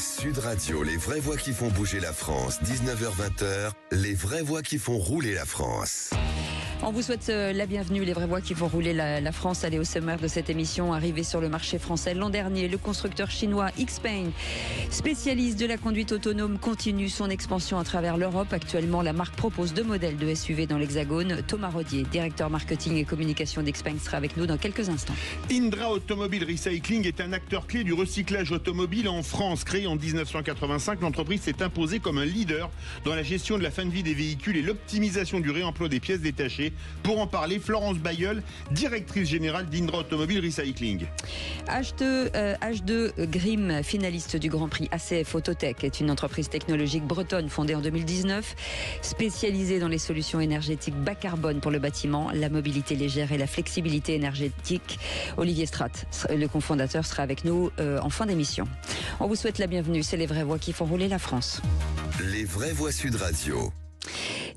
Sud Radio, les vraies voix qui font bouger la France, 19h-20h, les vraies voix qui font rouler la France. On vous souhaite la bienvenue, les vraies voix qui font rouler la France. Allez au sommaire de cette émission. Arrivé sur le marché français l'an dernier, le constructeur chinois XPeng, spécialiste de la conduite autonome, continue son expansion à travers l'Europe. Actuellement, la marque propose 2 modèles de SUV dans l'Hexagone. Thomas Rodier, directeur marketing et communication d'XPeng, sera avec nous dans quelques instants. Indra Automobile Recycling est un acteur clé du recyclage automobile en France. Créée en 1985, l'entreprise s'est imposée comme un leader dans la gestion de la fin de vie des véhicules et l'optimisation du réemploi des pièces détachées. Pour en parler, Florence Bayeul, directrice générale d'Indra Automobile Recycling. H2 Grim, finaliste du Grand Prix ACF Autotech, est une entreprise technologique bretonne fondée en 2019, spécialisée dans les solutions énergétiques bas carbone pour le bâtiment, la mobilité légère et la flexibilité énergétique. Olivier Stratt, le cofondateur, sera avec nous en fin d'émission. On vous souhaite la bienvenue, c'est les vraies voix qui font rouler la France. Les vraies voix Sud Radio.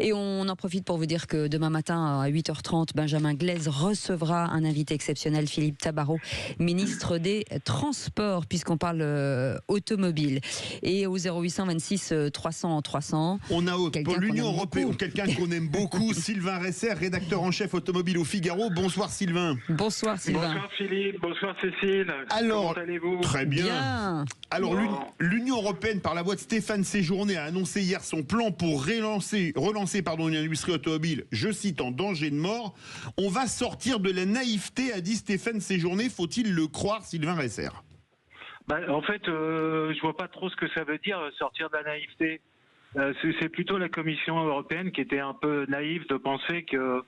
Et on en profite pour vous dire que demain matin à 8h30, Benjamin Glaise recevra un invité exceptionnel, Philippe Tabarot, ministre des Transports, puisqu'on parle automobile. Et au 0826 300 300. On a pour l'Union européenne, quelqu'un qu'on aime beaucoup, Sylvain Resser, rédacteur en chef automobile au Figaro. Bonsoir Sylvain. Bonsoir Sylvain. Bonsoir Philippe, bonsoir Cécile. Alors, comment allez-vous ? Très bien. Alors l'Union européenne, par la voix de Stéphane Séjourné, a annoncé hier son plan pour relancer une industrie automobile, je cite, en danger de mort. On va sortir de la naïveté, a dit Stéphane Séjourné. Faut-il le croire, Sylvain Resser ? En fait, je vois pas trop ce que ça veut dire, sortir de la naïveté. C'est plutôt la Commission européenne qui était un peu naïve de penser que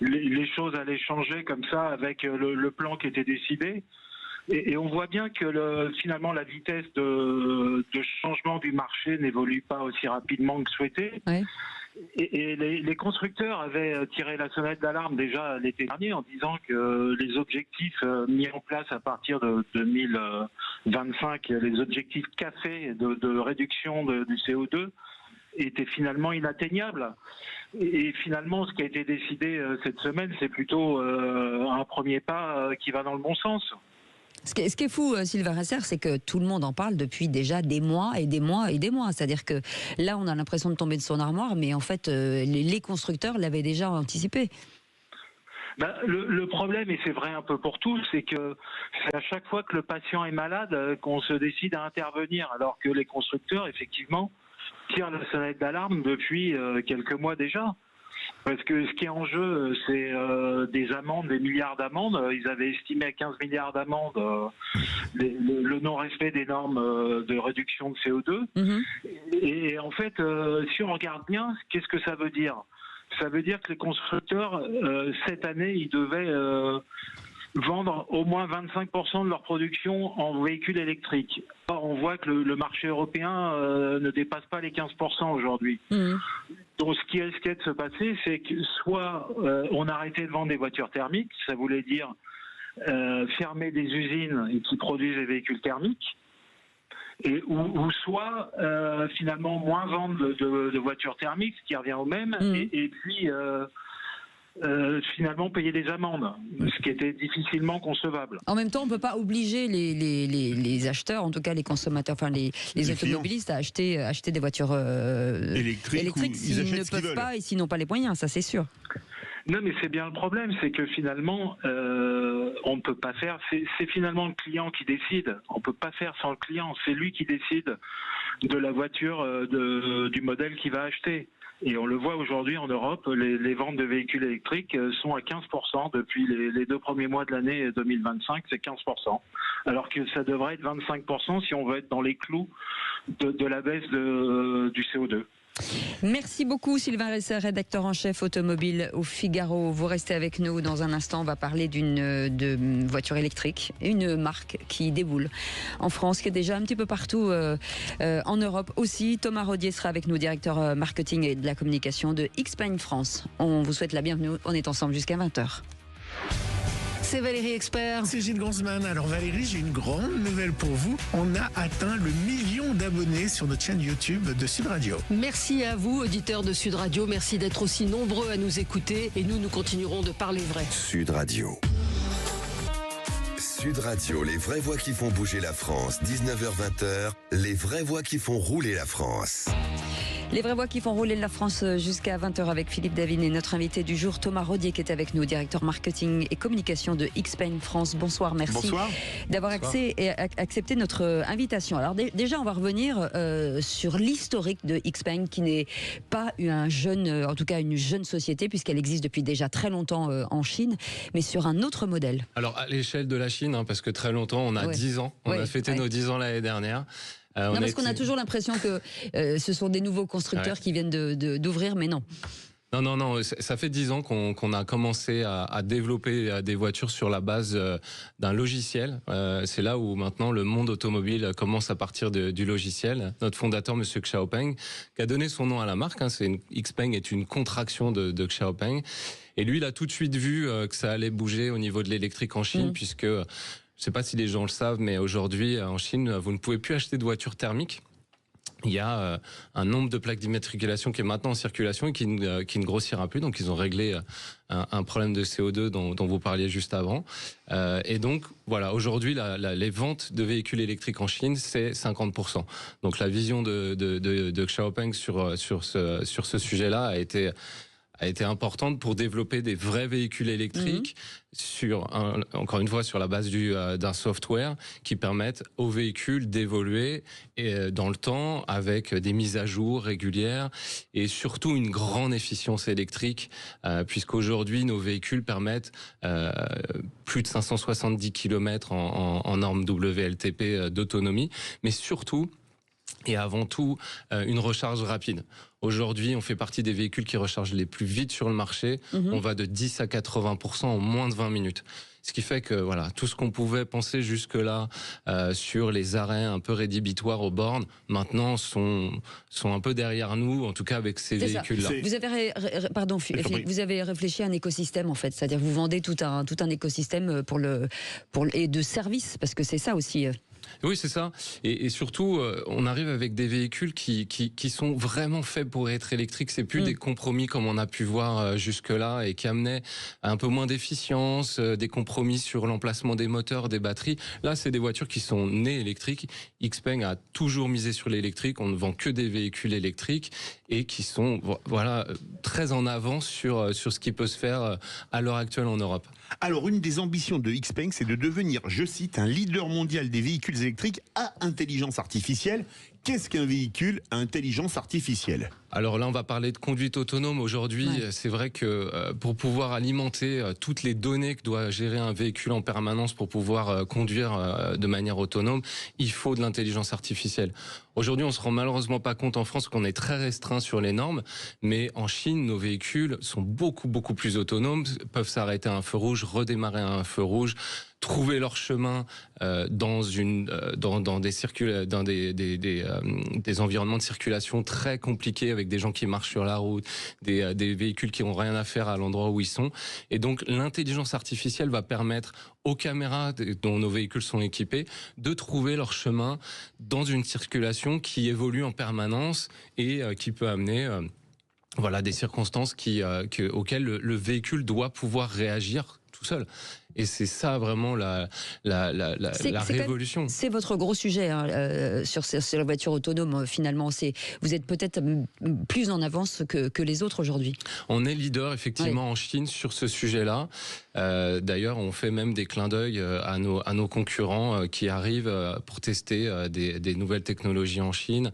les choses allaient changer comme ça avec le plan qui était décidé. Et on voit bien que finalement la vitesse de changement du marché n'évolue pas aussi rapidement que souhaité. Ouais. Et les constructeurs avaient tiré la sonnette d'alarme déjà l'été dernier en disant que les objectifs mis en place à partir de 2025, les objectifs café de réduction du CO2 étaient finalement inatteignables. Et finalement, ce qui a été décidé cette semaine, c'est plutôt un premier pas qui va dans le bon sens. Ce qui est fou, Sylvain Resser, c'est que tout le monde en parle depuis déjà des mois et des mois et des mois. C'est-à-dire que là, on a l'impression de tomber de son armoire, mais en fait, les constructeurs l'avaient déjà anticipé. Le problème, et c'est vrai un peu pour tous, c'est que c'est à chaque fois que le patient est malade qu'on se décide à intervenir, alors que les constructeurs, effectivement, tirent la sonnette d'alarme depuis quelques mois déjà. Parce que ce qui est en jeu, c'est des amendes, des milliards d'amendes. Ils avaient estimé à 15 milliards d'amendes le non-respect des normes de réduction de CO2. Mmh. Et en fait, si on regarde bien, qu'est-ce que ça veut dire ? Ça veut dire que les constructeurs, cette année, ils devaient vendre au moins 25% de leur production en véhicules électriques. Or, on voit que le marché européen ne dépasse pas les 15% aujourd'hui. Mmh. Donc, ce qui risquait de se passer, c'est que soit on arrêtait de vendre des voitures thermiques, ça voulait dire fermer des usines qui produisent des véhicules thermiques, ou soit finalement moins vendre de voitures thermiques, ce qui revient au même, et puis finalement payer des amendes, ce qui était difficilement concevable. En même temps, on ne peut pas obliger les acheteurs, en tout cas les consommateurs, enfin les automobilistes à acheter des voitures électriques s'ils ne peuvent pas et s'ils n'ont pas les moyens, ça c'est sûr. Non, mais c'est bien le problème, c'est que finalement, on ne peut pas faire. C'est finalement le client qui décide. On ne peut pas faire sans le client. C'est lui qui décide de la voiture, du modèle qu'il va acheter. Et on le voit aujourd'hui en Europe, les ventes de véhicules électriques sont à 15% depuis les 2 premiers mois de l'année 2025, c'est 15%. Alors que ça devrait être 25% si on veut être dans les clous de la baisse du CO2. Merci beaucoup Sylvain Resser, rédacteur en chef automobile au Figaro. Vous restez avec nous dans un instant. On va parler d'une voiture électrique, une marque qui déboule en France, qui est déjà un petit peu partout en Europe aussi. Thomas Rodier sera avec nous, directeur marketing et de la communication de XPeng France. On vous souhaite la bienvenue. On est ensemble jusqu'à 20h. C'est Valérie Expert. C'est Gilles Gonzman. Alors Valérie, j'ai une grande nouvelle pour vous. On a atteint le 1 000 000 d'abonnés sur notre chaîne YouTube de Sud Radio. Merci à vous, auditeurs de Sud Radio. Merci d'être aussi nombreux à nous écouter. Et nous continuerons de parler vrai. Sud Radio. Sud Radio, les vraies voix qui font bouger la France, 19h-20h, les vraies voix qui font rouler la France. Les vraies voix qui font rouler la France jusqu'à 20h avec Philippe Davine et notre invité du jour, Thomas Rodier, qui est avec nous, directeur marketing et communication de Xpeng France. Bonsoir, merci d'avoir accepté notre invitation. Alors déjà, on va revenir sur l'historique de Xpeng, qui n'est pas un jeune, en tout cas une jeune société, puisqu'elle existe depuis déjà très longtemps en Chine, mais sur un autre modèle. Alors à l'échelle de la Chine, parce que très longtemps, on a 10 ans, on a fêté nos 10 ans l'année dernière. Non, parce qu'on a toujours l'impression que ce sont des nouveaux constructeurs qui viennent d'ouvrir, mais non. Non, ça fait 10 ans qu'on a commencé à développer des voitures sur la base d'un logiciel. C'est là où maintenant le monde automobile commence à partir du logiciel. Notre fondateur, Monsieur Xiaopeng, qui a donné son nom à la marque, Xpeng est une contraction de Xiaopeng. Et lui, il a tout de suite vu que ça allait bouger au niveau de l'électrique en Chine, puisque... Je ne sais pas si les gens le savent, mais aujourd'hui, en Chine, vous ne pouvez plus acheter de voitures thermiques. Il y a un nombre de plaques d'immatriculation qui est maintenant en circulation et qui ne grossira plus. Donc, ils ont réglé un problème de CO2 dont vous parliez juste avant. Et donc, voilà, aujourd'hui, les ventes de véhicules électriques en Chine, c'est 50%. Donc, la vision de Xiaopeng sur ce sujet-là a été importante pour développer des vrais véhicules électriques encore une fois sur la base d'un software qui permettent aux véhicules d'évoluer dans le temps avec des mises à jour régulières et surtout une grande efficience électrique puisqu'aujourd'hui nos véhicules permettent plus de 570 km en norme WLTP d'autonomie, mais surtout et avant tout une recharge rapide. Aujourd'hui, on fait partie des véhicules qui rechargent les plus vite sur le marché. On va de 10 à 80% en moins de 20 minutes. Ce qui fait que voilà, tout ce qu'on pouvait penser jusque-là sur les arrêts un peu rédhibitoires aux bornes, maintenant sont un peu derrière nous, en tout cas avec ces véhicules-là. Vous avez réfléchi à un écosystème en fait, c'est-à-dire vous vendez tout un écosystème et de services, parce que c'est ça aussi. Oui, c'est ça. Et surtout, on arrive avec des véhicules qui sont vraiment faits pour être électriques. C'est plus des compromis comme on a pu voir jusque-là et qui amenaient un peu moins d'efficience, des compromis sur l'emplacement des moteurs, des batteries. Là, c'est des voitures qui sont nées électriques. Xpeng a toujours misé sur l'électrique. On ne vend que des véhicules électriques et qui sont très en avance sur ce qui peut se faire à l'heure actuelle en Europe. Alors, une des ambitions de Xpeng, c'est de devenir, je cite, un leader mondial des véhicules électriques à intelligence artificielle. Qu'est-ce qu'un véhicule à intelligence artificielle ? Alors là, on va parler de conduite autonome. Aujourd'hui, c'est vrai que pour pouvoir alimenter toutes les données que doit gérer un véhicule en permanence pour pouvoir conduire de manière autonome, il faut de l'intelligence artificielle. Aujourd'hui, on se rend malheureusement pas compte en France qu'on est très restreint sur les normes, mais en Chine, nos véhicules sont beaucoup plus autonomes, peuvent s'arrêter à un feu rouge, redémarrer à un feu rouge, trouver leur chemin dans des environnements de circulation très compliqués avec des gens qui marchent sur la route, des véhicules qui n'ont rien à faire à l'endroit où ils sont. Et donc l'intelligence artificielle va permettre aux caméras dont nos véhicules sont équipés de trouver leur chemin dans une circulation qui évolue en permanence et qui peut amener des circonstances auxquelles le véhicule doit pouvoir réagir tout seul. Et c'est ça vraiment la révolution. C'est votre gros sujet sur la voiture autonome finalement. Vous êtes peut-être plus en avance que les autres aujourd'hui. On est leader effectivement en Chine sur ce sujet-là. D'ailleurs, on fait même des clins d'œil à nos concurrents qui arrivent pour tester des nouvelles technologies en Chine.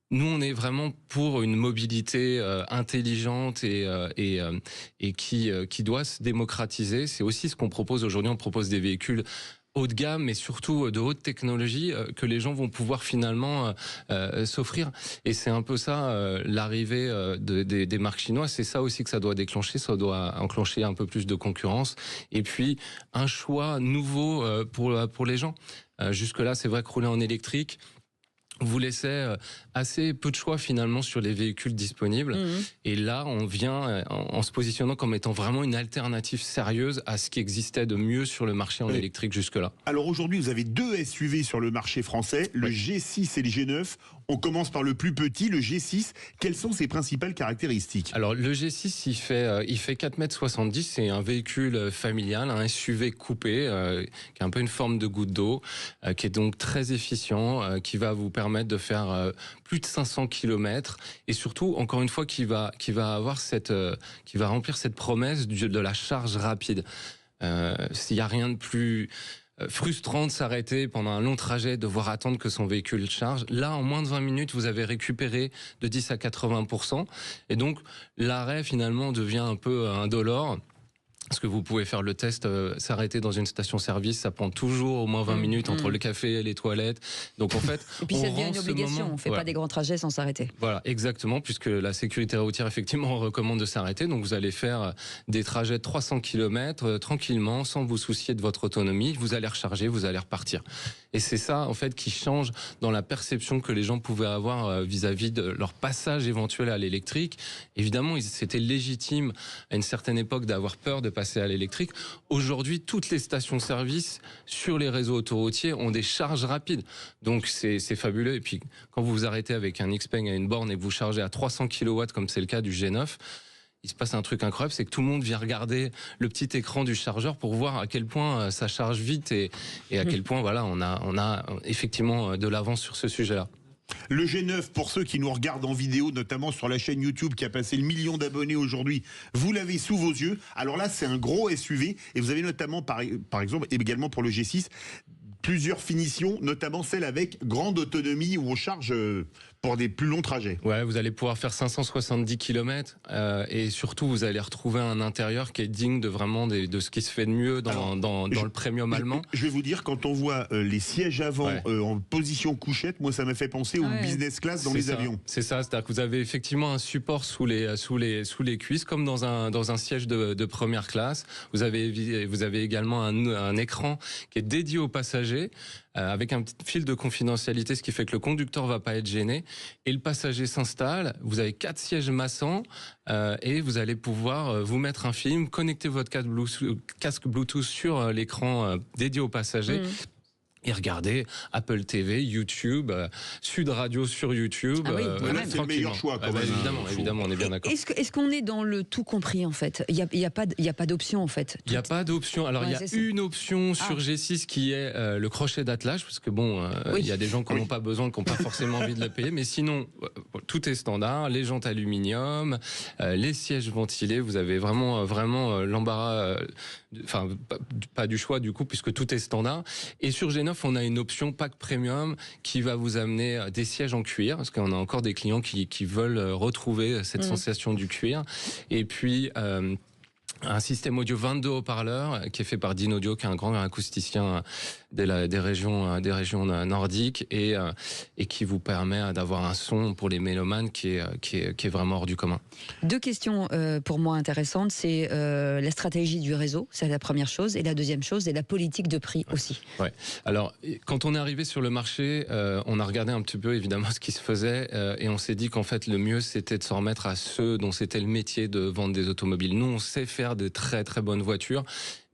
Nous, on est vraiment pour une mobilité intelligente et qui doit se démocratiser. C'est aussi ce qu'on propose aujourd'hui. On propose des véhicules haut de gamme, mais surtout de haute technologie que les gens vont pouvoir finalement s'offrir. Et c'est un peu ça, l'arrivée des marques chinoises. C'est ça aussi que ça doit déclencher. Ça doit enclencher un peu plus de concurrence. Et puis, un choix nouveau pour les gens. Jusque-là, c'est vrai que rouler en électrique vous laissait assez peu de choix finalement sur les véhicules disponibles. Et là, on vient en se positionnant comme étant vraiment une alternative sérieuse à ce qui existait de mieux sur le marché en électrique jusque-là. Alors aujourd'hui, vous avez deux SUV sur le marché français, le G6 et le G9. On commence par le plus petit, le G6. Quelles sont ses principales caractéristiques? Alors le G6, il fait 4,70 m, c'est un véhicule familial, un SUV coupé, qui a un peu une forme de goutte d'eau, qui est donc très efficient, qui va vous permettre de faire plus de 500 km, et surtout, encore une fois, qui va remplir cette promesse de la charge rapide. S'il n'y a rien de plus frustrant de s'arrêter pendant un long trajet, devoir attendre que son véhicule charge. Là, en moins de 20 minutes, vous avez récupéré de 10 à 80%. Et donc, l'arrêt, finalement, devient un peu indolore. Parce que vous pouvez faire le test, s'arrêter dans une station-service, ça prend toujours au moins 20 minutes entre le café et les toilettes. Donc en fait, et puis ça devient une obligation, on ne fait pas des grands trajets sans s'arrêter. Voilà, exactement, puisque la sécurité routière effectivement recommande de s'arrêter. Donc vous allez faire des trajets de 300 km tranquillement, sans vous soucier de votre autonomie. Vous allez recharger, vous allez repartir. Et c'est ça en fait qui change dans la perception que les gens pouvaient avoir vis-à-vis de leur passage éventuel à l'électrique. Évidemment, c'était légitime à une certaine époque d'avoir peur de passer à l'électrique. Aujourd'hui, toutes les stations-service sur les réseaux autoroutiers ont des charges rapides. Donc c'est fabuleux. Et puis quand vous vous arrêtez avec un Xpeng à une borne et que vous chargez à 300 kW comme c'est le cas du G9, il se passe un truc incroyable, c'est que tout le monde vient regarder le petit écran du chargeur pour voir à quel point ça charge vite et à quel point voilà, on a effectivement de l'avance sur ce sujet-là. Le G9, pour ceux qui nous regardent en vidéo, notamment sur la chaîne YouTube qui a passé le 1 million d'abonnés aujourd'hui, vous l'avez sous vos yeux. Alors là, c'est un gros SUV et vous avez notamment, par exemple, et également pour le G6, plusieurs finitions, notamment celle avec grande autonomie où on charge pour des plus longs trajets. Ouais, vous allez pouvoir faire 570 km et surtout vous allez retrouver un intérieur qui est digne de vraiment de ce qui se fait de mieux dans le premium allemand. Je vais vous dire, quand on voit les sièges avant en position couchette, moi ça m'a fait penser au business class dans les avions. C'est ça, c'est-à-dire que vous avez effectivement un support sous les cuisses comme dans un siège de première classe. Vous avez également un écran qui est dédié aux passagers avec un petit fil de confidentialité, ce qui fait que le conducteur va pas être gêné et le passager s'installe. Vous avez 4 sièges massants et vous allez pouvoir vous mettre un film, connecter votre casque Bluetooth sur l'écran dédié aux passagers. Et regardez Apple TV, YouTube, Sud Radio sur YouTube. C'est le meilleur choix. Évidemment, on est bien d'accord. Est-ce qu'on est dans le tout compris en fait? Il y a pas d'option en fait. Il n'y a pas d'option. Alors il y a une option sur G6 qui est le crochet d'attelage, parce que bon, il y a des gens qui n'en ont pas besoin, qui n'ont pas forcément envie de le payer. Mais sinon, tout est standard. Les jantes aluminium, les sièges ventilés. Vous avez vraiment l'embarras. Enfin, pas du choix du coup, puisque tout est standard. Et sur G9, on a une option pack premium qui va vous amener des sièges en cuir, parce qu'on a encore des clients qui veulent retrouver cette sensation du cuir. Et puis un système audio 22 haut-parleurs qui est fait par Dynaudio, qui est un grand acousticien des régions nordiques et qui vous permet d'avoir un son pour les mélomanes qui est vraiment hors du commun. 2 questions pour moi intéressantes, c'est la stratégie du réseau, c'est la première chose, et la deuxième chose, c'est la politique de prix aussi. Ouais. Alors, quand on est arrivé sur le marché, on a regardé un petit peu évidemment ce qui se faisait et on s'est dit qu'en fait le mieux c'était de s'en remettre à ceux dont c'était le métier de vendre des automobiles. Nous, on sait faire de très très bonnes voitures,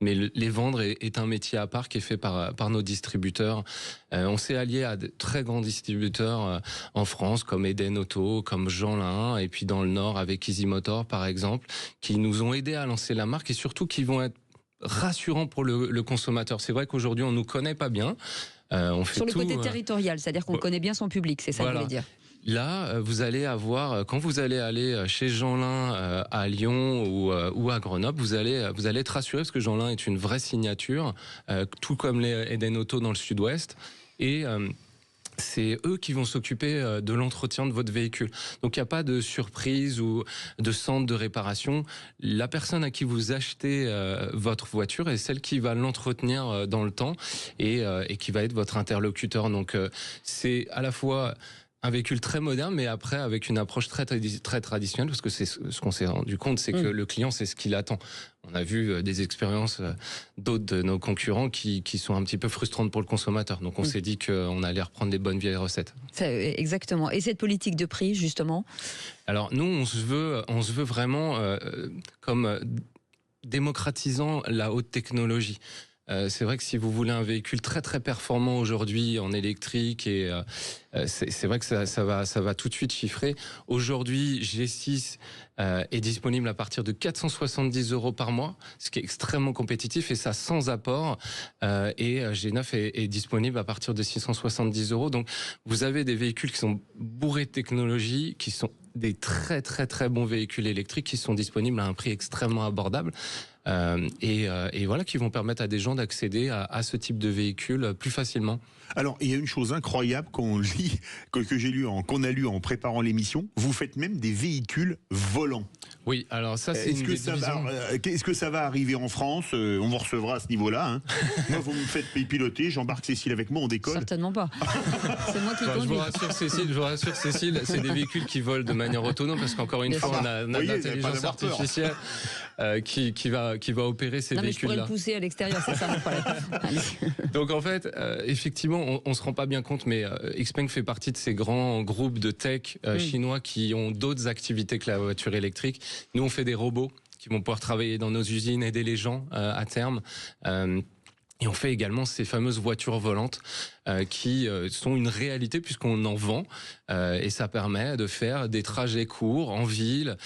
mais les vendre est un métier à part qui est fait par nos distributeurs. On s'est allié à de très grands distributeurs en France, comme Eden Auto, comme Jeanlin, et puis dans le Nord avec Easy Motor par exemple, qui nous ont aidés à lancer la marque et surtout qui vont être rassurants pour le consommateur. C'est vrai qu'aujourd'hui on nous connaît pas bien. On fait sur le côté territorial, c'est-à-dire qu'on connaît bien son public, c'est ça que vous voulez dire. Là, vous allez avoir, quand vous allez aller chez Jeanlin à Lyon ou à Grenoble, vous allez être rassuré parce que Jeanlin est une vraie signature, tout comme les Eden Auto dans le Sud-Ouest. Et c'est eux qui vont s'occuper de l'entretien de votre véhicule. Donc il n'y a pas de surprise ou de centre de réparation. La personne à qui vous achetez votre voiture est celle qui va l'entretenir dans le temps et qui va être votre interlocuteur. Donc c'est à la fois un véhicule très moderne, mais après avec une approche très traditionnelle, parce que c'est ce qu'on s'est rendu compte, c'est que le client, c'est ce qu'il attend. On a vu des expériences d'autres de nos concurrents qui sont un petit peu frustrantes pour le consommateur. Donc on s'est dit qu'on allait reprendre les bonnes vieilles recettes. Exactement. Et cette politique de prix, justement? Alors nous, on se veut vraiment comme démocratisant la haute technologie. C'est vrai que si vous voulez un véhicule très très performant aujourd'hui en électrique, et c'est vrai que ça va tout de suite chiffrer. Aujourd'hui, G6 est disponible à partir de 470 € par mois, ce qui est extrêmement compétitif, et ça sans apport. Et G9 est disponible à partir de 670 €. Donc vous avez des véhicules qui sont bourrés de technologie, qui sont des très très très bons véhicules électriques qui sont disponibles à un prix extrêmement abordable. Et voilà, qui vont permettre à des gens d'accéder à ce type de véhicule plus facilement. Alors, il y a une chose incroyable qu'on lit, qu'on a lu en préparant l'émission. Vous faites même des véhicules volants. Oui, alors ça, c'est Est-ce que ça va arriver en France? On vous recevra à ce niveau-là. Hein. Moi, vous me faites piloter, j'embarque Cécile avec moi, on décolle. Certainement pas. C'est moi qui conduis. Je vous rassure, Cécile, c'est des véhicules qui volent de manière autonome, parce qu'encore une fois, on a de l'intelligence artificielle qui va opérer ces véhicules-là. Je pourrais le pousser à l'extérieur, c'est ça mon problème. Donc en fait, effectivement, on se rend pas bien compte, mais XPeng fait partie de ces grands groupes de tech chinois qui ont d'autres activités que la voiture électrique. Nous, on fait des robots qui vont pouvoir travailler dans nos usines, aider les gens à terme. Et on fait également ces fameuses voitures volantes qui sont une réalité puisqu'on en vend, et ça permet de faire des trajets courts en ville,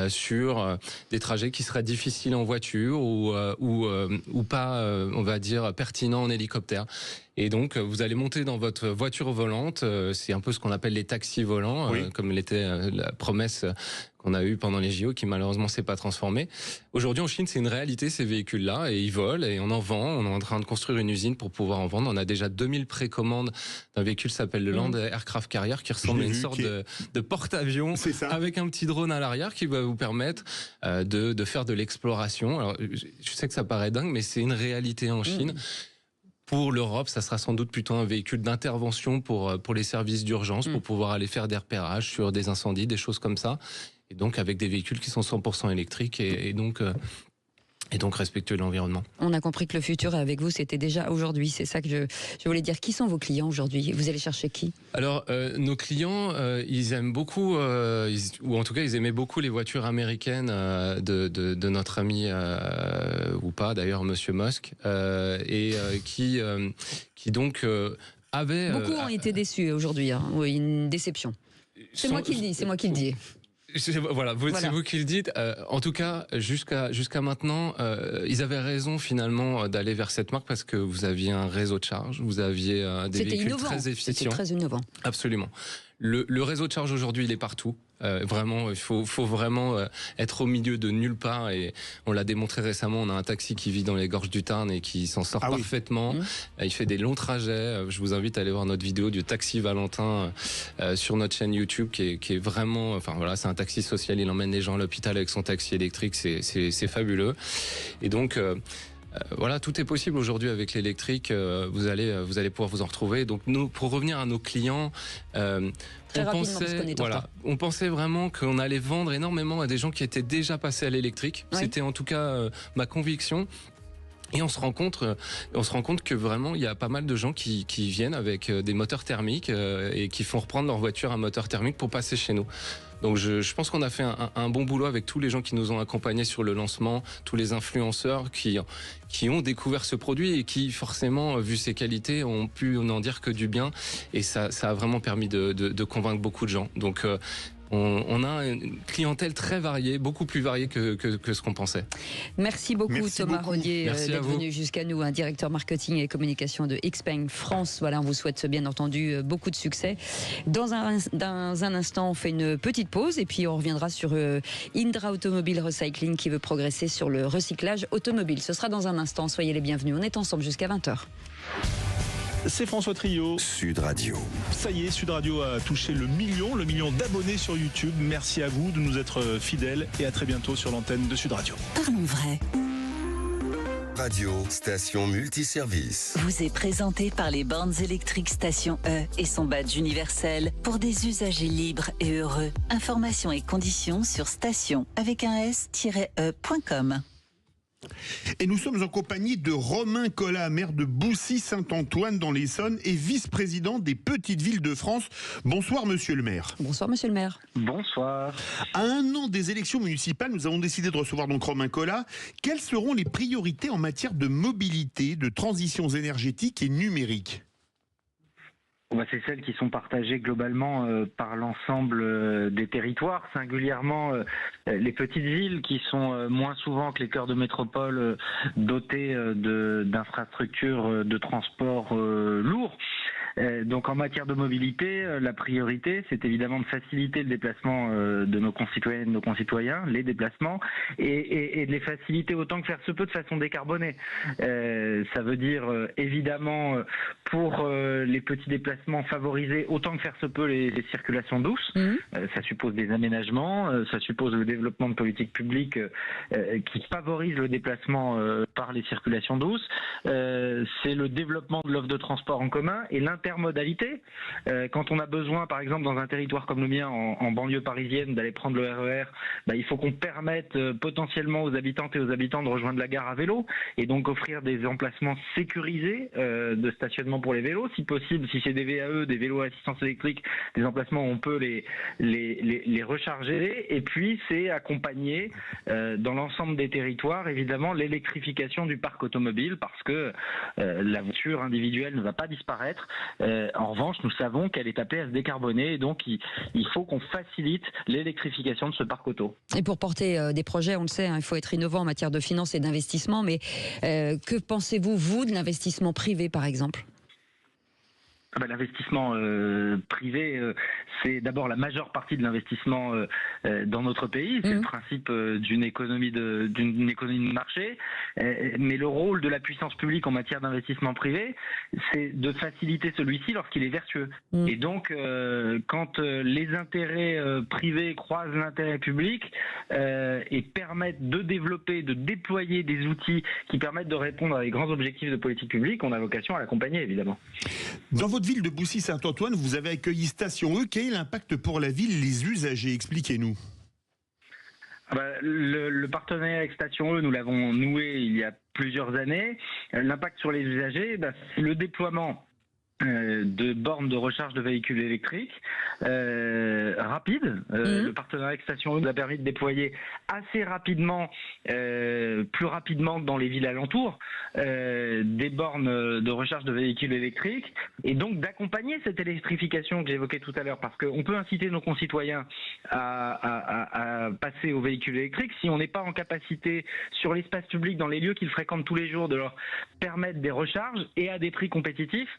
sur des trajets qui seraient difficiles en voiture ou pas, on va dire, pertinents en hélicoptère. Et donc, vous allez monter dans votre voiture volante, c'est un peu ce qu'on appelle les taxis volants, comme l'était la promesse qu'on a eue pendant les JO, qui malheureusement s'est pas transformée. Aujourd'hui, en Chine, c'est une réalité, ces véhicules-là, et ils volent, et on en vend. On est en train de construire une usine pour pouvoir en vendre. On a déjà 2000 précommandes d'un véhicule qui s'appelle le Land Aircraft Carrier, qui ressemble à une sorte de porte-avions avec un petit drone à l'arrière qui va vous permettre de faire de l'exploration. Alors, je sais que ça paraît dingue, mais c'est une réalité en Chine. Pour l'Europe, ça sera sans doute plutôt un véhicule d'intervention pour les services d'urgence, pour pouvoir aller faire des repérages sur des incendies, des choses comme ça. Et donc avec des véhicules qui sont 100% électriques et donc respectueux de l'environnement. On a compris que le futur avec vous, c'était déjà aujourd'hui. C'est ça que je voulais dire. Qui sont vos clients aujourd'hui? Vous allez chercher qui? Alors, nos clients, ils aiment beaucoup, ou en tout cas, ils aimaient beaucoup les voitures américaines de notre ami, ou pas d'ailleurs, Monsieur Musk, qui donc avaient... Beaucoup ont été déçus aujourd'hui, hein. Oui, une déception. C'est moi qui le dis. Voilà, c'est vous qui le dites. En tout cas, jusqu'à maintenant, ils avaient raison finalement d'aller vers cette marque, parce que vous aviez un réseau de charge, vous aviez des véhicules très efficients. C'était très innovant. Absolument. Le réseau de charge aujourd'hui, il est partout. Vraiment, il faut vraiment être au milieu de nulle part, et on l'a démontré récemment. On a un taxi qui vit dans les gorges du Tarn et qui s'en sort parfaitement. Il fait des longs trajets. Je vous invite à aller voir notre vidéo du taxi Valentin sur notre chaîne YouTube, qui est vraiment, enfin voilà, c'est un taxi social. Il emmène les gens à l'hôpital avec son taxi électrique. C'est fabuleux. Et donc voilà, tout est possible aujourd'hui avec l'électrique. Vous allez pouvoir vous en retrouver. Donc nous, pour revenir à nos clients, on pensait vraiment qu'on allait vendre énormément à des gens qui étaient déjà passés à l'électrique. C'était en tout cas ma conviction. Et on se rend compte que vraiment il y a pas mal de gens qui viennent avec des moteurs thermiques et qui font reprendre leur voiture à moteur thermique pour passer chez nous. Donc je pense qu'on a fait un bon boulot avec tous les gens qui nous ont accompagnés sur le lancement, tous les influenceurs qui ont découvert ce produit et qui forcément, vu ses qualités, ont pu n'en dire que du bien. Et ça a vraiment permis de convaincre beaucoup de gens. Donc on a une clientèle très variée, beaucoup plus variée que ce qu'on pensait. Merci beaucoup Thomas Rodier d'être venu jusqu'à nous, un directeur marketing et communication de XPeng France. Voilà, on vous souhaite bien entendu beaucoup de succès. Dans un instant, on fait une petite pause et puis on reviendra sur Indra Automobile Recycling qui veut progresser sur le recyclage automobile. Ce sera dans un instant, soyez les bienvenus. On est ensemble jusqu'à 20h. C'est François Trio. Sud Radio. Ça y est, Sud Radio a touché le million d'abonnés sur YouTube. Merci à vous de nous être fidèles et à très bientôt sur l'antenne de Sud Radio. Parlons vrai. Radio, station multiservice. Vous est présenté par les bornes électriques Station E et son badge universel pour des usagers libres et heureux. Informations et conditions sur station avec un s-e.com. Et nous sommes en compagnie de Romain Collat, maire de Boussy-Saint-Antoine dans l'Essonne et vice-président des Petites Villes de France. Bonsoir monsieur le maire. Bonsoir monsieur le maire. Bonsoir. À un an des élections municipales, nous avons décidé de recevoir donc Romain Collat. Quelles seront les priorités en matière de mobilité, de transitions énergétiques et numériques ? C'est celles qui sont partagées globalement par l'ensemble des territoires, singulièrement les petites villes qui sont moins souvent que les cœurs de métropole dotées d'infrastructures de transport lourds. Donc en matière de mobilité, la priorité, c'est évidemment de faciliter le déplacement de nos concitoyennes et de nos concitoyens, les déplacements, et de les faciliter autant que faire se peut de façon décarbonée. Ça veut dire évidemment pour les petits déplacements favoriser autant que faire se peut les circulations douces. Ça suppose des aménagements, ça suppose le développement de politiques publiques qui favorisent le déplacement par les circulations douces. C'est le développement de l'offre de transport en commun et l'intermodalité. Quand on a besoin, par exemple, dans un territoire comme le mien, en banlieue parisienne, d'aller prendre le RER, il faut qu'on permette potentiellement aux habitantes et aux habitants de rejoindre la gare à vélo et donc offrir des emplacements sécurisés de stationnement pour les vélos. Si possible, si c'est des VAE, des vélos à assistance électrique, des emplacements où on peut les recharger. Et puis, c'est accompagner dans l'ensemble des territoires, évidemment, l'électrification du parc automobile parce que la voiture individuelle ne va pas disparaître. En revanche, nous savons qu'elle est appelée à se décarboner et donc il faut qu'on facilite l'électrification de ce parc auto. Et pour porter des projets, on le sait, il faut être innovant en matière de finances et d'investissement, mais que pensez-vous, vous, de l'investissement privé, par exemple ? L'investissement privé, c'est d'abord la majeure partie de l'investissement dans notre pays. C'est le principe d'une économie de marché. Mais le rôle de la puissance publique en matière d'investissement privé, c'est de faciliter celui-ci lorsqu'il est vertueux. Et donc, quand les intérêts privés croisent l'intérêt public et permettent de développer, de déployer des outils qui permettent de répondre à des grands objectifs de politique publique, on a vocation à l'accompagner, évidemment. Dans votre ville de Boussy-Saint-Antoine, vous avez accueilli Station E. Quel est l'impact pour la ville, les usagers ? Expliquez-nous. Le partenariat avec Station E, nous l'avons noué il y a plusieurs années. L'impact sur les usagers, c'est le déploiement de bornes de recharge de véhicules électriques rapide. Le partenariat avec Station E nous a permis de déployer assez rapidement, plus rapidement que dans les villes alentours, des bornes de recharge de véhicules électriques et donc d'accompagner cette électrification que j'évoquais tout à l'heure parce qu'on peut inciter nos concitoyens à passer aux véhicules électriques si on n'est pas en capacité sur l'espace public dans les lieux qu'ils fréquentent tous les jours de leur permettre des recharges et à des prix compétitifs.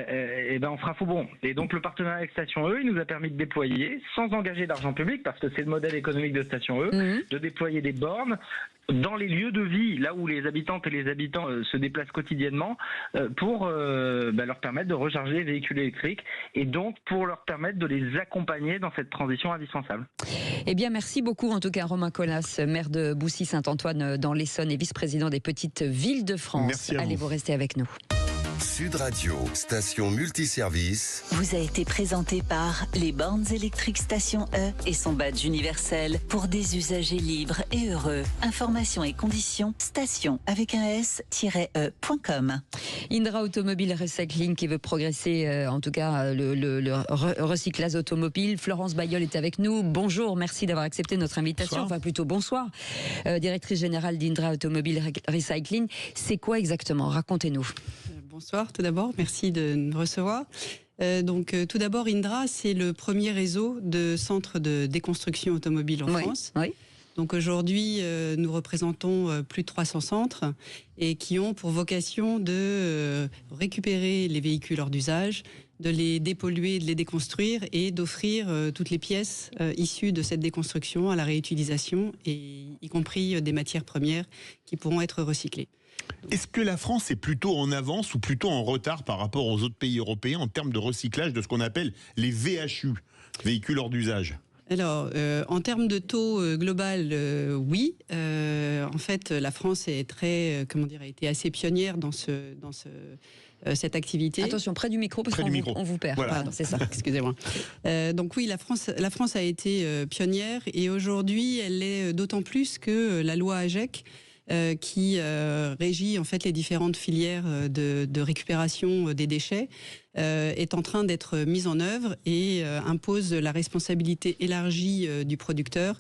On fera faux bon. Et donc le partenariat avec Station E, il nous a permis de déployer, sans engager d'argent public, parce que c'est le modèle économique de Station E, de déployer des bornes dans les lieux de vie, là où les habitantes et les habitants se déplacent quotidiennement, pour leur permettre de recharger les véhicules électriques et donc pour leur permettre de les accompagner dans cette transition indispensable. Eh bien, merci beaucoup en tout cas Romain Collat, maire de Boussy-Saint-Antoine dans l'Essonne et vice-président des Petites Villes de France. Merci à vous. Allez, vous restez avec nous. Sud Radio, station multiservice. Vous a été présenté par les bornes électriques Station E et son badge universel pour des usagers libres et heureux. Informations et conditions, station avec un s-e.com. Indra Automobile Recycling qui veut progresser, en tout cas le recyclage automobile. Florence Bailleul est avec nous. Bonjour, merci d'avoir accepté notre invitation. Bonsoir. Enfin plutôt bonsoir. Directrice générale d'Indra Automobile Recycling. C'est quoi exactement ? Racontez-nous. Bonsoir, tout d'abord, merci de nous recevoir. Tout d'abord, Indra, c'est le premier réseau de centres de déconstruction automobile en France. Oui. Donc aujourd'hui, nous représentons plus de 300 centres et qui ont pour vocation de récupérer les véhicules hors d'usage, de les dépolluer, de les déconstruire et d'offrir toutes les pièces issues de cette déconstruction à la réutilisation, et y compris des matières premières qui pourront être recyclées. Est-ce que la France est plutôt en avance ou plutôt en retard par rapport aux autres pays européens en termes de recyclage de ce qu'on appelle les VHU, véhicules hors d'usage ? Alors, en termes de taux global, oui. En fait, la France est a été assez pionnière dans cette activité. Attention, près du micro, parce qu'on vous perd. Voilà. Pardon, c'est ça. Excusez-moi. Donc oui, la France a été pionnière et aujourd'hui, elle l'est d'autant plus que la loi AGEC qui régit en fait les différentes filières de récupération des déchets, est en train d'être mise en œuvre et impose la responsabilité élargie du producteur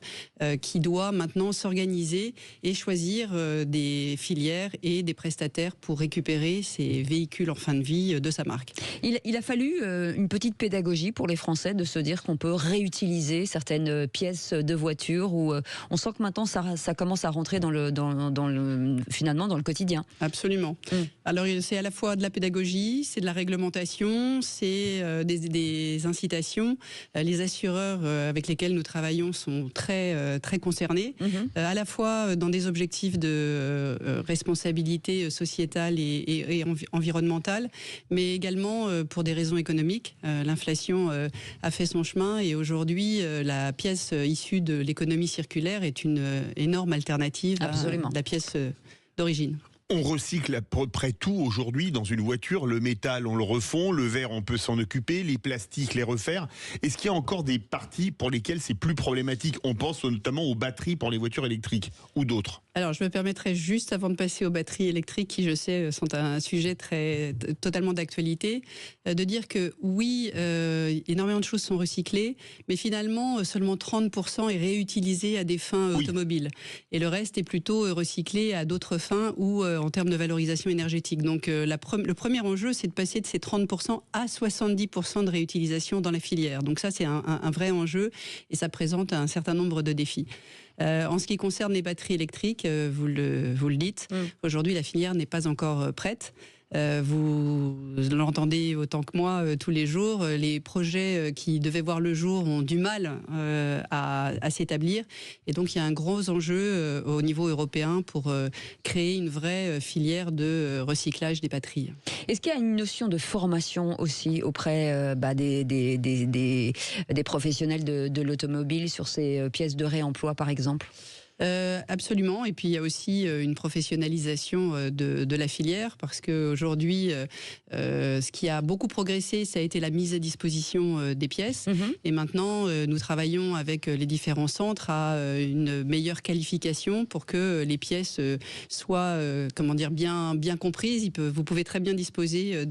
qui doit maintenant s'organiser et choisir des filières et des prestataires pour récupérer ces véhicules en fin de vie de sa marque. Il a fallu une petite pédagogie pour les Français de se dire qu'on peut réutiliser certaines pièces de voitures où on sent que maintenant ça commence à rentrer finalement dans le quotidien. Absolument. Alors c'est à la fois de la pédagogie, c'est de la réglementation, c'est des incitations. Les assureurs avec lesquels nous travaillons sont très concernés, à la fois dans des objectifs de responsabilité sociétale et environnementale, mais également pour des raisons économiques. L'inflation a fait son chemin et aujourd'hui, la pièce issue de l'économie circulaire est une énorme alternative à la pièce d'origine. On recycle à peu près tout aujourd'hui dans une voiture. Le métal, on le refond. Le verre, on peut s'en occuper. Les plastiques, les refaire. Est-ce qu'il y a encore des parties pour lesquelles c'est plus problématique? On pense notamment aux batteries pour les voitures électriques ou d'autres. Alors, je me permettrai juste, avant de passer aux batteries électriques, qui, je sais, sont un sujet totalement d'actualité, de dire que oui, énormément de choses sont recyclées, mais finalement, seulement 30% est réutilisé à des fins automobiles. Et le reste est plutôt recyclé à d'autres fins ou en termes de valorisation énergétique. Donc, le premier enjeu, c'est de passer de ces 30% à 70% de réutilisation dans la filière. Donc ça, c'est un vrai enjeu et ça présente un certain nombre de défis. En ce qui concerne les batteries électriques, vous le dites, aujourd'hui la filière n'est pas encore prête. Vous l'entendez autant que moi tous les jours, les projets qui devaient voir le jour ont du mal à s'établir et donc il y a un gros enjeu au niveau européen pour créer une vraie filière de recyclage des batteries. Est-ce qu'il y a une notion de formation aussi auprès des professionnels de l'automobile sur ces pièces de réemploi par exemple ? Absolument, et puis il y a aussi une professionnalisation de la filière parce qu'aujourd'hui ce qui a beaucoup progressé, ça a été la mise à disposition des pièces et maintenant nous travaillons avec les différents centres à une meilleure qualification pour que les pièces soient bien comprises. Vous pouvez très bien disposer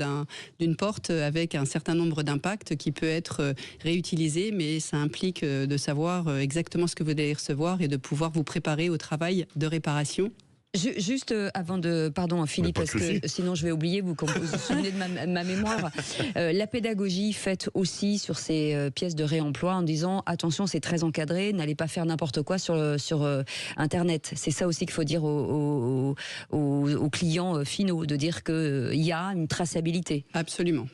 d'une porte avec un certain nombre d'impacts qui peut être réutilisé, mais ça implique de savoir exactement ce que vous allez recevoir et de pouvoir vous préparer au travail de réparation. Juste avant de... Pardon Philippe, parce que sinon je vais oublier, vous vous souvenez de ma mémoire. La pédagogie faite aussi sur ces pièces de réemploi en disant attention, c'est très encadré, n'allez pas faire n'importe quoi sur Internet. C'est ça aussi qu'il faut dire aux clients finaux, de dire qu'il y a une traçabilité. Absolument.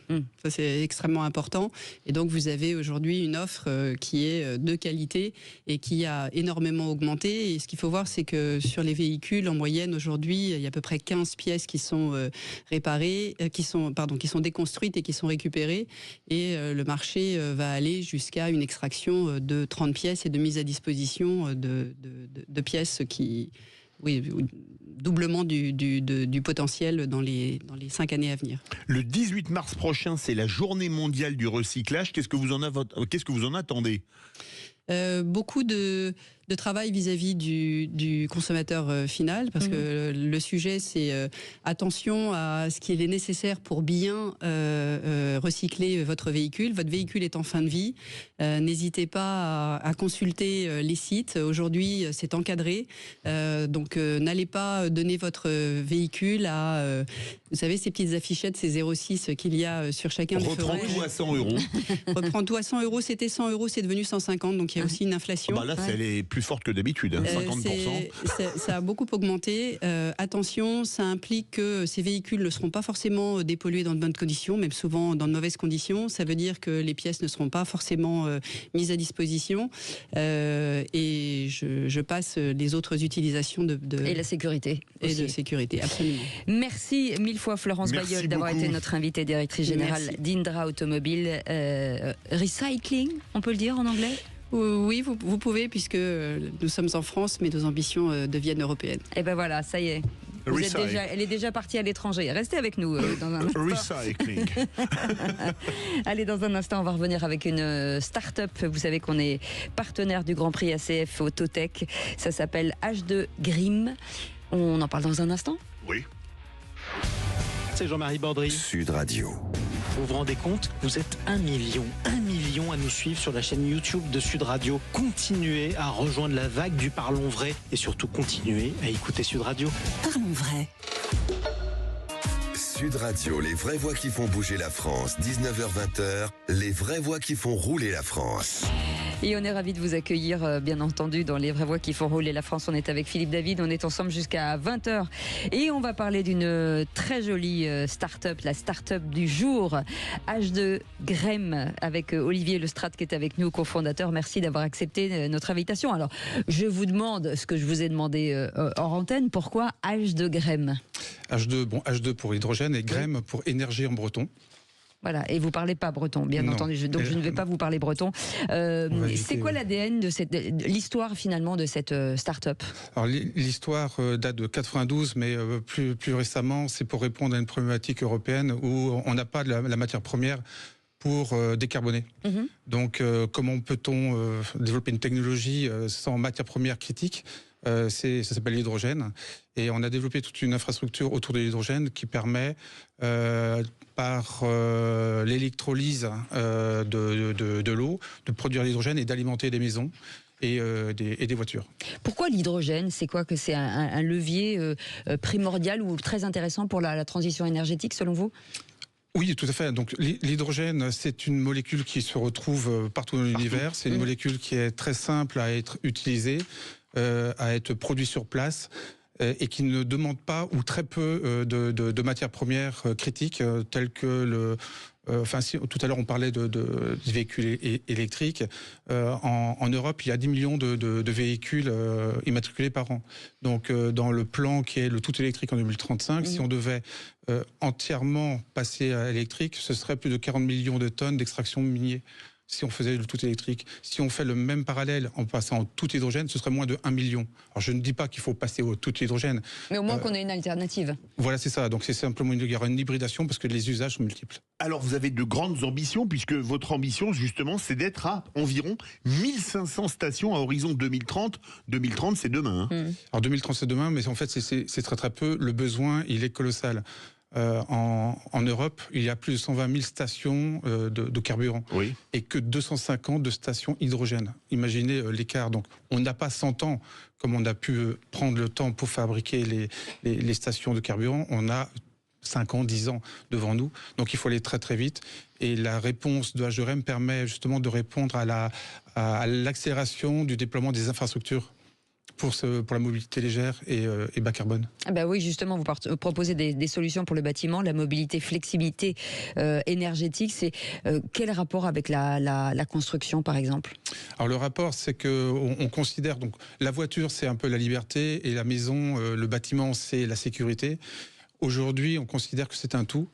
Ça c'est extrêmement important. Et donc vous avez aujourd'hui une offre qui est de qualité et qui a énormément augmenté. Et ce qu'il faut voir, c'est que sur les véhicules, en moyenne, aujourd'hui, il y a à peu près 15 pièces qui sont réparées, qui sont déconstruites et qui sont récupérées. Et le marché va aller jusqu'à une extraction de 30 pièces et de mise à disposition de pièces qui... Oui, doublement du potentiel dans les 5 années à venir. Le 18 mars prochain, c'est la journée mondiale du recyclage. Qu'est-ce que vous en attendez ? Beaucoup de travail vis-à-vis du consommateur final, parce que le sujet c'est attention à ce qu'il est nécessaire pour bien recycler votre véhicule. Votre véhicule est en fin de vie. N'hésitez pas à consulter les sites. Aujourd'hui, c'est encadré. Donc, n'allez pas donner votre véhicule à... vous savez, ces petites affichettes, ces 06 qu'il y a sur chacun des feux rouges. Reprends tout à 100 euros. Reprends tout à 100 euros. C'était 100 euros, c'est devenu 150. Donc, il y a aussi une inflation. Là, elle est plus forte que d'habitude, 50%. Ça a beaucoup augmenté. Attention, ça implique que ces véhicules ne seront pas forcément dépollués dans de bonnes conditions, même souvent dans de mauvaises conditions. Ça veut dire que les pièces ne seront pas forcément mises à disposition. Et je passe les autres utilisations et la sécurité. Et de sécurité, absolument. Merci mille fois Florence Bayeul d'avoir été notre invitée directrice générale d'Indra Automobile. Recycling, on peut le dire en anglais ? Oui, vous pouvez, puisque nous sommes en France, mais nos ambitions deviennent européennes. Et ben voilà, ça y est. Elle est déjà partie à l'étranger. Restez avec nous dans un instant. Recycling. Allez, dans un instant, on va revenir avec une start-up. Vous savez qu'on est partenaire du Grand Prix ACF Autotech. Ça s'appelle H2 Grim. On en parle dans un instant. Oui. C'est Jean-Marie Bordry. Sud Radio. Vous vous rendez compte? Vous êtes 1 million à nous suivre sur la chaîne YouTube de Sud Radio. Continuez à rejoindre la vague du Parlons Vrai et surtout continuez à écouter Sud Radio. Parlons vrai. Sud Radio, les vraies voix qui font bouger la France. 19h-20h, les vraies voix qui font rouler la France. Et on est ravis de vous accueillir, bien entendu, dans les vraies voix qui font rouler la France. On est avec Philippe David, on est ensemble jusqu'à 20h. Et on va parler d'une très jolie start-up, la start-up du jour, H2 Grem, avec Olivier Lestrade qui est avec nous, cofondateur. Merci d'avoir accepté notre invitation. Alors, je vous demande ce que je vous ai demandé hors antenne, pourquoi H2 Grem? H2 pour hydrogène et Grem pour énergie en breton. Voilà, et vous parlez pas breton, bien entendu, donc je ne vais pas vous parler breton. C'est quoi l'ADN de l'histoire finalement de cette start-up? Alors l'histoire date de 92, mais plus récemment, c'est pour répondre à une problématique européenne où on n'a pas de la matière première pour décarboner. Donc comment peut-on développer une technologie sans matière première critique? Ça s'appelle l'hydrogène, et on a développé toute une infrastructure autour de l'hydrogène qui permet, par l'électrolyse de l'eau, de produire l'hydrogène et d'alimenter des maisons et des voitures. Pourquoi l'hydrogène? C'est quoi que c'est un levier primordial ou très intéressant pour la transition énergétique selon vous? Oui, tout à fait. Donc l'hydrogène, c'est une molécule qui se retrouve partout dans l'univers. C'est une molécule qui est très simple à être utilisée, à être produite sur place, et qui ne demande pas ou très peu de matières premières critiques, telles que tout à l'heure on parlait de véhicules électriques. En Europe, il y a 10 millions de véhicules immatriculés par an. Donc dans le plan qui est le tout électrique en 2035, si on devait entièrement passer à l'électrique, ce serait plus de 40 millions de tonnes d'extraction minier. Si on faisait le tout électrique. Si on fait le même parallèle en passant en tout hydrogène, ce serait moins de 1 million. Alors je ne dis pas qu'il faut passer au tout hydrogène. Mais au moins qu'on ait une alternative. Voilà, c'est ça. Donc c'est simplement il y aura une hybridation parce que les usages sont multiples. Alors vous avez de grandes ambitions, puisque votre ambition justement c'est d'être à environ 1500 stations à horizon 2030. 2030 c'est demain. Alors 2030 c'est demain, mais en fait c'est très très peu. Le besoin il est colossal. En Europe, il y a plus de 120 000 stations de carburant et que 250 de stations hydrogène. Imaginez l'écart. Donc, on n'a pas 100 ans comme on a pu prendre le temps pour fabriquer les stations de carburant. On a 5 ans, 10 ans devant nous. Donc, il faut aller très très vite. Et la réponse de H2Grem permet justement de répondre à l'accélération du déploiement des infrastructures pour la mobilité légère et bas carbone. Ah bah oui, justement, vous proposez des solutions pour le bâtiment, la mobilité, flexibilité énergétique. C'est quel rapport avec la construction, par exemple? Alors le rapport, c'est qu'on considère donc la voiture, c'est un peu la liberté, et la maison, le bâtiment, c'est la sécurité. Aujourd'hui, on considère que c'est un tout,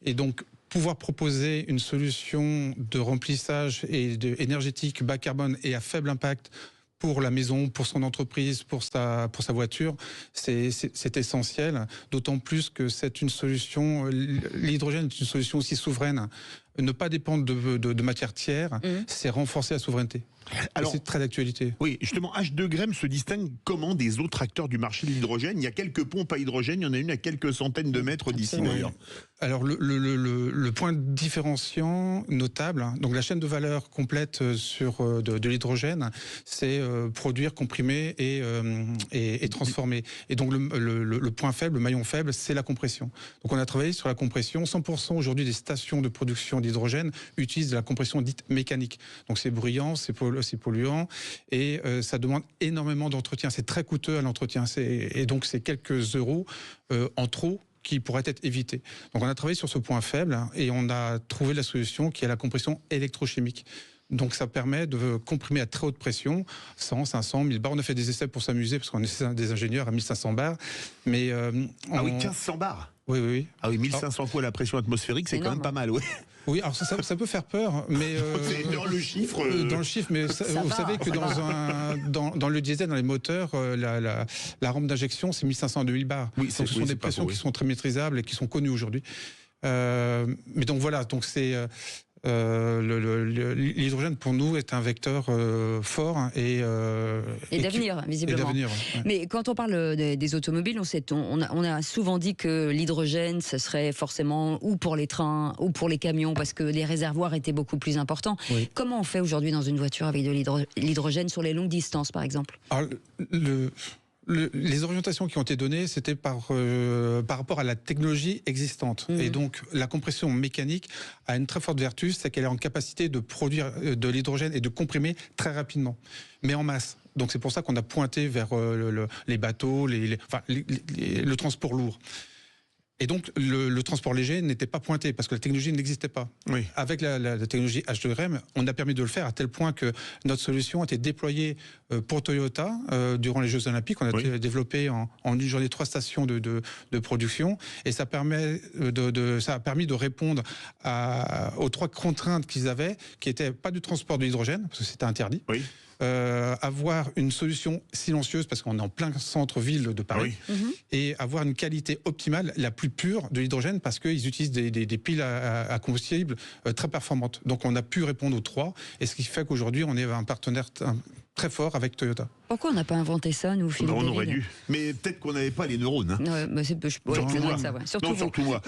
et donc pouvoir proposer une solution de remplissage énergétique bas carbone et à faible impact pour la maison, pour son entreprise, pour sa voiture, c'est essentiel. D'autant plus que c'est une solution, l'hydrogène est une solution aussi souveraine. Ne pas dépendre de matières tiers, c'est renforcer la souveraineté. Alors, c'est très d'actualité. Oui, justement, H2Grem se distingue comment des autres acteurs du marché de l'hydrogène? Il y a quelques pompes à hydrogène, il y en a une à quelques centaines de mètres d'ici d'ailleurs. Alors le point différenciant notable, donc la chaîne de valeur complète sur de l'hydrogène, c'est produire, comprimer et transformer. Et donc le point faible, le maillon faible, c'est la compression. Donc on a travaillé sur la compression. 100% aujourd'hui des stations de production d'hydrogène utilisent de la compression dite mécanique. Donc c'est bruyant, c'est polluant, et ça demande énormément d'entretien. C'est très coûteux à l'entretien. Et donc c'est quelques euros en trop qui pourrait être évité. Donc on a travaillé sur ce point faible et on a trouvé la solution qui est la compression électrochimique. Donc ça permet de comprimer à très haute pression, 100, 500, 1000 bars. On a fait des essais pour s'amuser parce qu'on est des ingénieurs à 1500 bars. Mais ah oui, 1500 bars. Oui. Ah oui, 1500 fois la pression atmosphérique, c'est quand même pas mal, oui. Oui, alors ça peut faire peur, mais dans le chiffre. Dans le chiffre, mais vous savez que dans le diesel, dans les moteurs, la rampe d'injection, c'est 1500 à 2000 bars. Oui, donc ce sont des pressions qui sont très maîtrisables et qui sont connues aujourd'hui. Mais donc voilà, donc c'est L'hydrogène pour nous est un vecteur fort et d'avenir, visiblement. Ouais. Mais quand on parle des automobiles, on a souvent dit que l'hydrogène, ce serait forcément ou pour les trains ou pour les camions, parce que les réservoirs étaient beaucoup plus importants. Oui. Comment on fait aujourd'hui dans une voiture avec de l'hydrogène sur les longues distances, par exemple? Alors, les orientations qui ont été données, c'était par rapport à la technologie existante. Et donc, la compression mécanique a une très forte vertu, c'est qu'elle est en capacité de produire de l'hydrogène et de comprimer très rapidement, mais en masse. Donc, c'est pour ça qu'on a pointé vers les bateaux, le transport lourd. Et donc, le transport léger n'était pas pointé parce que la technologie n'existait pas. Oui. Avec la technologie H2GREM, on a permis de le faire à tel point que notre solution a été déployée pour Toyota durant les Jeux Olympiques. On a développé en une journée 3 stations de production et ça a permis de répondre aux 3 contraintes qu'ils avaient, qui n'étaient pas du transport de l'hydrogène, parce que c'était interdit. Oui. Avoir une solution silencieuse parce qu'on est en plein centre-ville de Paris, et avoir une qualité optimale, la plus pure de l'hydrogène, parce qu'ils utilisent des piles à combustible très performantes. Donc on a pu répondre aux 3, et ce qui fait qu'aujourd'hui on est un partenaire très fort avec Toyota. Pourquoi on n'a pas inventé ça, nous, Philippe? On aurait dû. Mais peut-être qu'on n'avait pas les neurones. Hein. Surtout moi.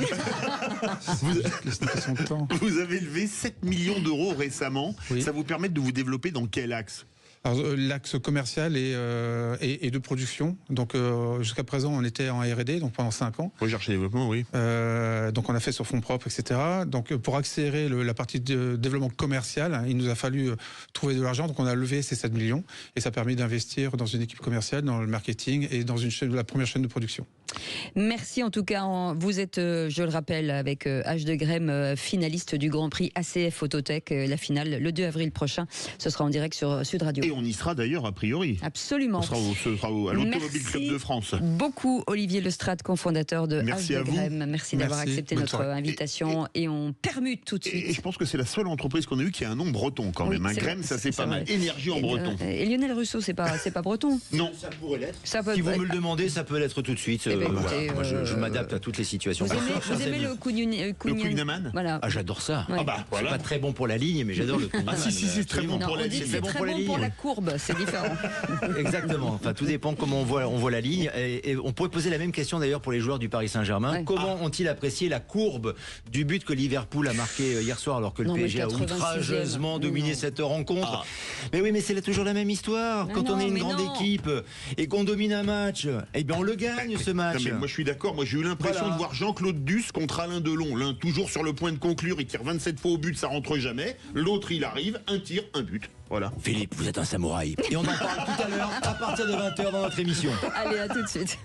Vous avez levé 7 millions d'euros récemment. Oui. Ça vous permet de vous développer dans quel axe? L'axe commercial et de production. Donc jusqu'à présent, on était en R&D, donc pendant 5 ans. Recherche et développement, oui. Donc on a fait sur fonds propres, etc. Donc pour accélérer la partie de développement commercial, il nous a fallu trouver de l'argent. Donc on a levé ces 7 millions et ça a permis d'investir dans une équipe commerciale, dans le marketing et dans la première chaîne de production. Merci en tout cas. Vous êtes, je le rappelle, avec H2GREM, finaliste du Grand Prix ACF Autotech. La finale le 2 avril prochain. Ce sera en direct sur Sud Radio. Et on y sera d'ailleurs a priori. Absolument. Ce sera à l'Automobile Club de France. Beaucoup Olivier Lestrade, cofondateur de H2GREM. Merci d'avoir accepté notre invitation et on permute tout de suite. Et je pense que c'est la seule entreprise qu'on a eue qui a un nom breton quand même. Grem, ça c'est pas mal. Énergie en breton. Et Lionel Russo, c'est pas breton? Non. Ça pourrait l'être. Si vous me le demandez, ça peut l'être tout de suite. Écoutez, moi, je m'adapte à toutes les situations. Vous aimez le Kouign-Amann? Voilà. Ah, j'adore ça. Oui. C'est pas très bon pour la ligne, mais j'adore le Kouign-Amann. Ah si, c'est très bon pour la ligne. C'est très bon pour la courbe, c'est différent. Exactement. Enfin, tout dépend comment on voit la ligne. Et on pourrait poser la même question d'ailleurs pour les joueurs du Paris Saint-Germain. Ouais. Comment ont-ils apprécié la courbe du but que Liverpool a marqué hier soir, alors que le PSG a outrageusement dominé cette rencontre? Mais oui, mais c'est toujours la même histoire. Quand on est une grande équipe et qu'on domine un match, eh bien on le gagne ce match. Non, mais moi je suis d'accord. Moi j'ai eu l'impression de voir Jean-Claude Duss contre Alain Delon. L'un toujours sur le point de conclure, il tire 27 fois au but, ça rentre jamais. L'autre il arrive, un tir, un but. Voilà. Philippe, vous êtes un samouraï. Et on en parle tout à l'heure à partir de 20h dans notre émission. Allez, à tout de suite.